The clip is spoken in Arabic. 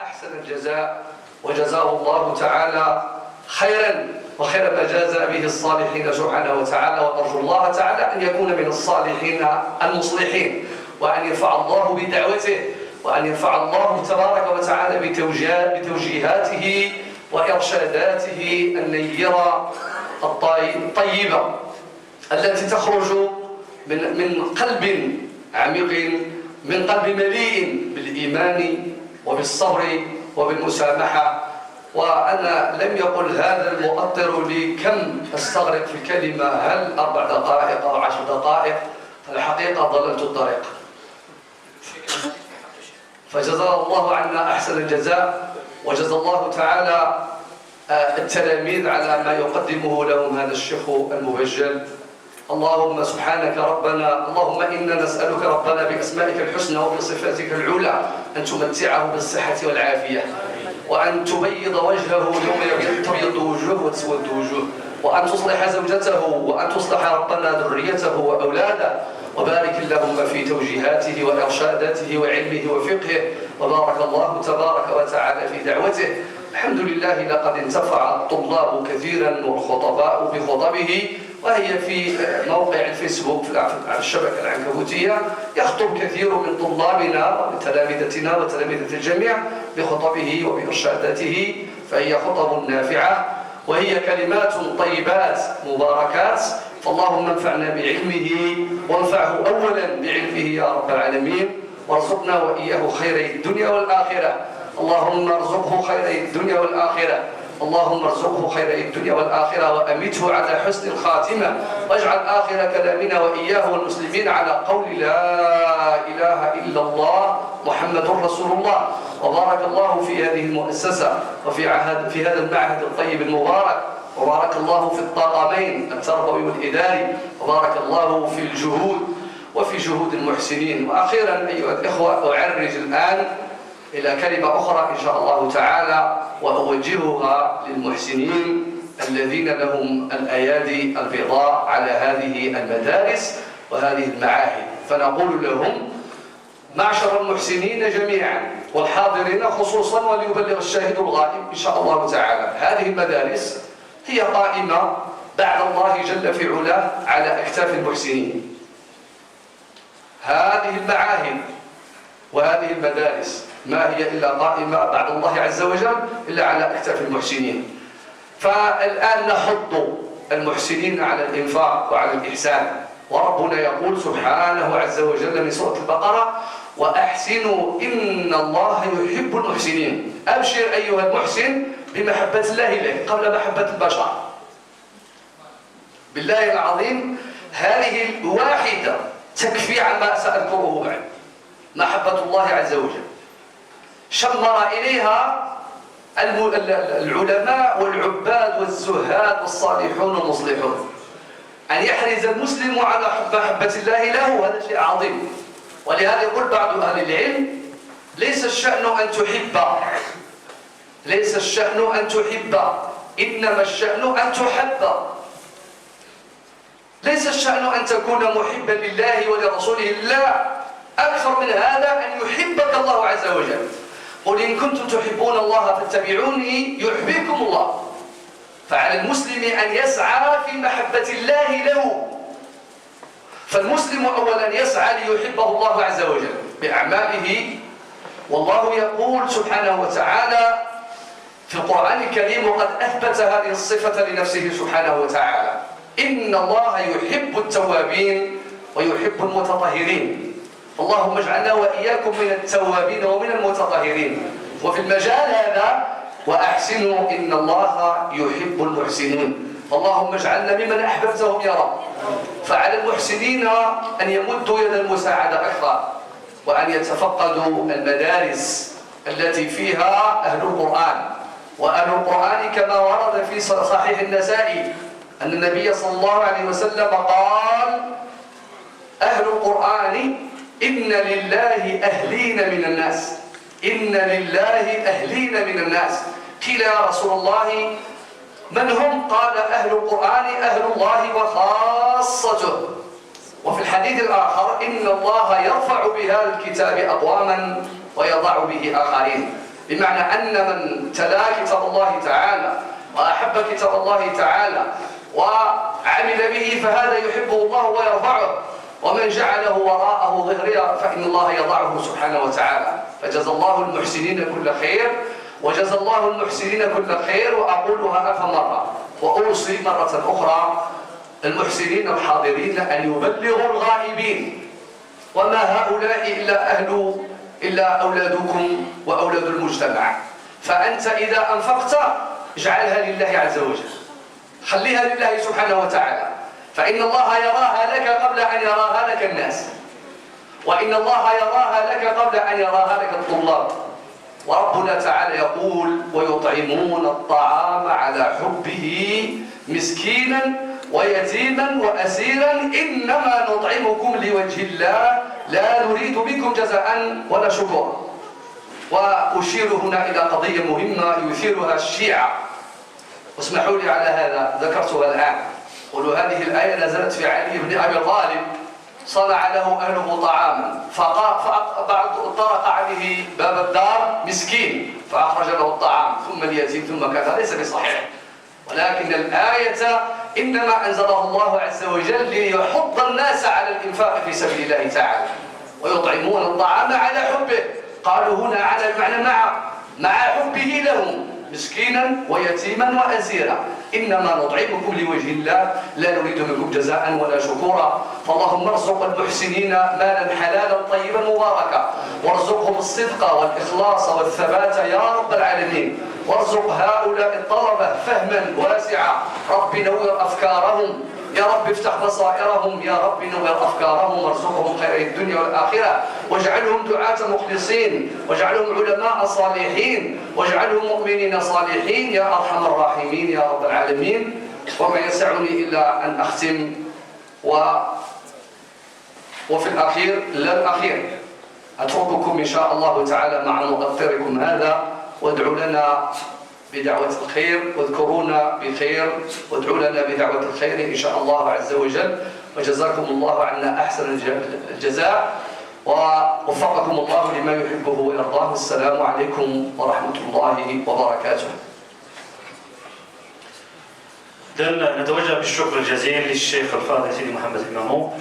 أحسن الجزاء وجزاه الله تعالى خيرا وخير ما جاز به الصالحين سبحانه وتعالى، ونرجو الله تعالى أن يكون من الصالحين المصلحين، وأن ينفع الله بدعوته، وأن ينفع الله تبارك وتعالى بتوجيهاته وإرشاداته النيرة الطيبة التي تخرج من قلب عميق، من قلب مليء بالإيمان وبالصبر وبالمسامحة. وأنا لم يقل هذا المؤطر لي كم أستغرق في الكلمة، هل 4 دقائق أو 10 دقائق؟ الحقيقة ضللت الطريق. فجزا الله عنا أحسن الجزاء، وجزا الله تعالى التلاميذ على ما يقدمه لهم هذا الشيخ المبجل. اللهم سبحانك ربنا، اللهم إنا نسألك ربنا بأسمائك الحسنى وبصفاتك العلى أن تمتعه بالصحة والعافية، وأن تبيض وجهه يوم تبيض وجهه وتسود وجهه، وأن تصلح زوجته، وأن تصلح ربنا ذريته وأولاده، وبارك اللهم في توجيهاته وإرشاداته وعلمه وفقهه، وبارك الله تبارك وتعالى في دعوته. الحمد لله لقد انتفع الطلاب كثيرا والخطباء بخطبه، وهي في موقع الفيسبوك على الشبكة العنكبوتية يخطب كثير من طلابنا ومن تلامذتنا وتلامذة الجميع بخطبه وبإرشاداته، فهي خطب نافعة وهي كلمات طيبات مباركات. فاللهم انفعنا بعلمه، وانفعه أولا بعلمه يا رب العالمين، وارزقنا وإياه خيري الدنيا والآخرة. اللهم ارزقه خيري الدنيا والآخرة، اللهم ارزقه خير الدنيا والآخرة، وأمته على حسن الخاتمة، واجعل آخر كلامنا وإياه والمسلمين على قول لا إله إلا الله محمد رسول الله. وبارك الله في هذه المؤسسة وفي هذا المعهد الطيب المبارك، وبارك الله في الطاقمين التربوي والإداري، وبارك الله في الجهود وفي جهود المحسنين. وأخيرا أيها الإخوة، أعرج الآن إلى كلمة أخرى إن شاء الله تعالى، وأوجهها للمحسنين الذين لهم الأيادي البيضاء على هذه المدارس وهذه المعاهد. فنقول لهم: معشر المحسنين جميعا والحاضرين خصوصا، وليبلغ الشاهد الغائب إن شاء الله تعالى، هذه المدارس هي قائمة بعد الله جل في علاه على أكتاف المحسنين. هذه المعاهد وهذه المدارس ما هي إلا قائمة بعد الله عز وجل إلا على أكتاف المحسنين. فالآن نحض المحسنين على الإنفاق وعلى الإحسان، وربنا يقول سبحانه عز وجل من سورة البقرة: وأحسنوا إن الله يحب المحسنين. أبشر أيها المحسن بمحبة الله لك قبل محبة البشر. بالله العظيم هذه الواحدة تكفي عما سأذكره بعد. محبة الله عز وجل شمر إليها العلماء والعباد والزهاد والصالحون والمصلحون. أن يحرز المسلم على محبة الله له هذا شيء عظيم. ولهذا يقول بعض أهل العلم: ليس الشأن أن تحب، ليس الشأن أن تحب، إنما الشأن أن تحب. ليس الشأن أن تكون محبا لله ولرسوله، لا، أكثر من هذا أن يحبك الله عز وجل. قل إن كنتم تحبون الله فاتبعوني يحببكم الله. فعلى المسلم أن يسعى في محبة الله له. فالمسلم أولا يسعى ليحبه الله عز وجل بأعماله. والله يقول سبحانه وتعالى في القرآن الكريم، وقد أثبت هذه الصفة لنفسه سبحانه وتعالى: إن الله يحب التوابين ويحب المتطهرين. اللهم اجعلنا وإياكم من التوابين ومن المتطهرين. وفي المجال هذا: وأحسنوا إن الله يحب المحسنين. اللهم اجعلنا ممن أحببتهم يا رب. فعلى المحسنين أن يمدوا يد المساعدة أكثر، وأن يتفقدوا المدارس التي فيها أهل القرآن. وأهل القرآن كما ورد في صحيح النسائي أن النبي صلى الله عليه وسلم قال: أهل القرآن إن لله أهلين من الناس، إن لله أهلين من الناس. قيل: يا رسول الله من هم؟ قال: أهل القرآن أهل الله وخاصته. وفي الحديث الآخر: إن الله يرفع بهذا الكتاب أقواما ويضع به آخرين. بمعنى أن من تلا كتاب الله تعالى وأحب كتاب الله تعالى وعمل به فهذا يحبه الله ويرفعه، ومن جعله وراءه ظهريا فإن الله يضعه سبحانه وتعالى. فجزى الله المحسنين كل خير، وجزى الله المحسنين كل خير. وأقولها ألف مرة وأوصي مرة أخرى المحسنين الحاضرين أن يبلغوا الغائبين، وما هؤلاء إلا أولادكم وأولاد المجتمع. فأنت إذا أنفقت اجعلها لله عز وجل، خليها لله سبحانه وتعالى، فإن الله يراها لك قبل أن يراها لك الناس، وإن الله يراها لك قبل أن يراها لك الطلاب. وربنا تعالى يقول: ويطعمون الطعام على حبه مسكينا ويتيما وأسيرا إنما نطعمكم لوجه الله لا نريد بكم جزاء ولا شكورا. وأشير هنا إلى قضية مهمة يثيرها الشيعة، واسمحوا لي على هذا ذكرتها الآن. قولوا هذه الآية نزلت في علي بن أبي طالب، صنع له أهله طعاما فطرق عليه باب الدار مسكين فأخرج له الطعام، ثم اليتيم، ثم كذا. ليس بصحيح، ولكن الآية إنما أنزلها الله عز وجل ليحض الناس على الإنفاق في سبيل الله تعالى. ويطعمون الطعام على حبه، قالوا هنا على المعنى مع حبه لهم مسكينا ويتيما وأسيرا، إنما نطعمكم لوجه الله لا نريد منكم جزاء ولا شكورا. فاللهم ارزق المحسنين مالا حلالا طيبا مباركا، وارزقهم الصدق والإخلاص والثبات يا رب العالمين، وارزق هؤلاء الطلبة فهما واسعا. رب نور أفكارهم، يا رب افتح بصائرهم، يا رب نور أفكارهم، وارزقهم خير الدنيا والآخرة، واجعلهم دعاة مخلصين، واجعلهم علماء صالحين، واجعلهم مؤمنين صالحين يا أرحم الراحمين يا رب العالمين. وما يسعني إلا أن أختم وفي الأخير لا الأخير أترككم إن شاء الله تعالى مع مؤثركم هذا، وادعوا لنا بدعوة الخير، واذكرونا بخير، وادعوا لنا بدعوة الخير إن شاء الله عز وجل. وجزاكم الله عنا أحسن الجزاء، ووفقكم الله لما يحبه ويرضاه. السلام عليكم ورحمة الله وبركاته. نتوجه بالشكر الجزيل للشيخ الفاضل سيدي محمد إمامو.